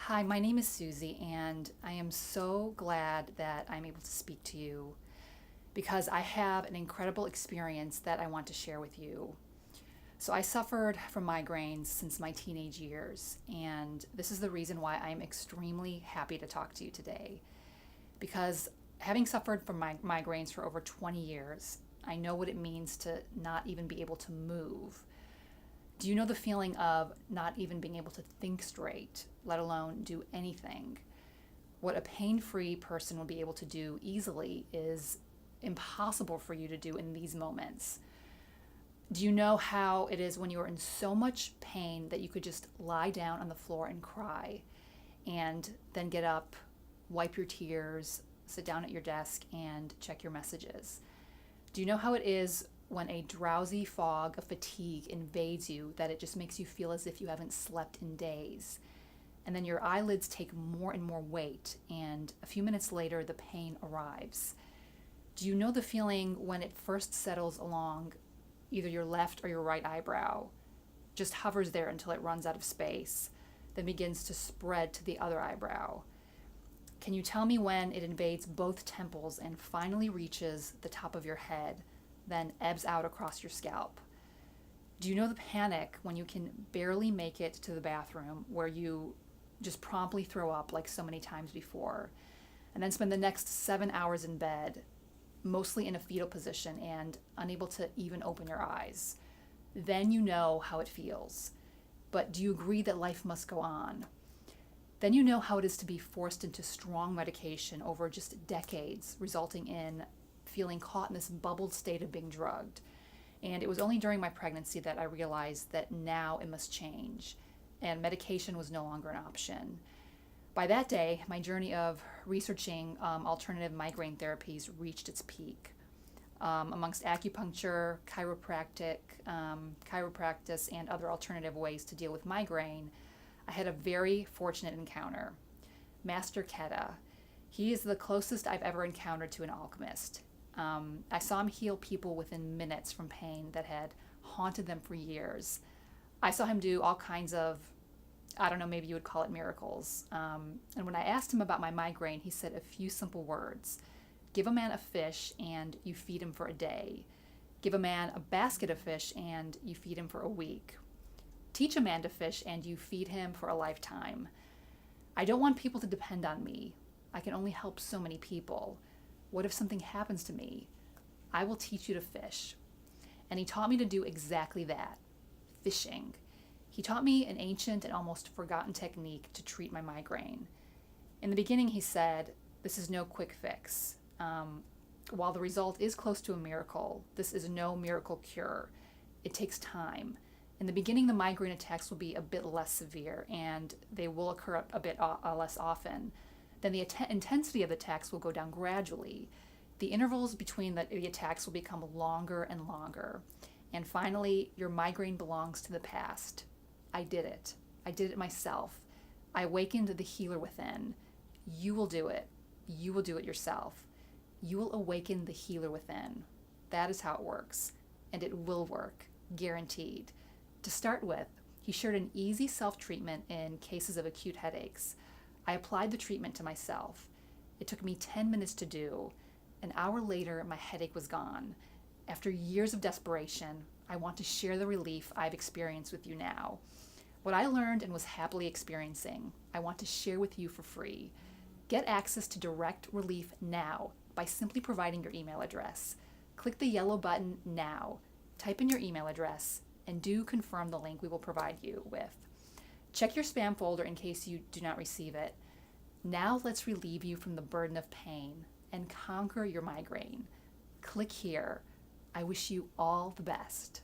Hi, my name is Suzy, and I am so glad that I'm able to speak to you because I have an incredible experience that I want to share with you. So, I suffered from migraines since my teenage years, and this is the reason why I'm extremely happy to talk to you today. Because having suffered from migraines for over 20 years, I know what it means to not even be able to move. Do you know the feeling of not even being able to think straight, let alone do anything? What a pain free person will be able to do easily is impossible for you to do in these moments. Do you know how it is when you are in so much pain that you could just lie down on the floor and cry and then get up, wipe your tears, sit down at your desk, and check your messages? Do you know how it is when a drowsy fog of fatigue invades you that it just makes you feel as if you haven't slept in days? And then your eyelids take more and more weight, and a few minutes later, the pain arrives. Do you know the feeling when it first settles along either your left or your right eyebrow? Just hovers there until it runs out of space, then begins to spread to the other eyebrow. Can you tell me when it invades both temples and finally reaches the top of your head, then ebbs out across your scalp? Do you know the panic when you can barely make it to the bathroom, where you just promptly throw up like so many times before, and then spend the next 7 hours in bed, mostly in a fetal position and unable to even open your eyes? Then you know how it feels. But do you agree that life must go on? Then you know how it is to be forced into strong medication over just decades, resulting in feeling caught in this bubbled state of being drugged. And it was only during my pregnancy that I realized that now it must change, and medication was no longer an option. By that day, my journey of researching alternative migraine therapies reached its peak. Amongst acupuncture, chiropractic, and other alternative ways to deal with migraine, I had a very fortunate encounter. Master Keta. He is the closest I've ever encountered to an alchemist. I saw him heal people within minutes from pain that had haunted them for years. I saw him do all kinds of, I don't know, maybe you would call it miracles. And when I asked him about my migraine, he said a few simple words. Give a man a fish and you feed him for a day. Give a man a basket of fish and you feed him for a week. Teach a man to fish and you feed him for a lifetime. I don't want people to depend on me. I can only help so many people. What if something happens to me? I will teach you to fish. And he taught me to do exactly that, fishing. He taught me an ancient and almost forgotten technique to treat my migraine. In the beginning, he said, this is no quick fix. While the result is close to a miracle, this is no miracle cure. It takes time. In the beginning, the migraine attacks will be a bit less severe and they will occur a bit less often. Then the intensity of the attacks will go down gradually. The intervals between the attacks will become longer and longer. And finally, your migraine belongs to the past. I did it. I did it myself. I awakened the healer within. You will do it. You will do it yourself. You will awaken the healer within. That is how it works. And it will work. Guaranteed. To start with, he shared an easy self-treatment in cases of acute headaches. I applied the treatment to myself. It took me 10 minutes to do. An hour later, my headache was gone. After years of desperation, I want to share the relief I've experienced with you now. What I learned and was happily experiencing, I want to share with you for free. Get access to direct relief now by simply providing your email address. Click the yellow button now, type in your email address, and do confirm the link we will provide you with. Check your spam folder in case you do not receive it. Now let's relieve you from the burden of pain and conquer your migraine. Click here. I wish you all the best.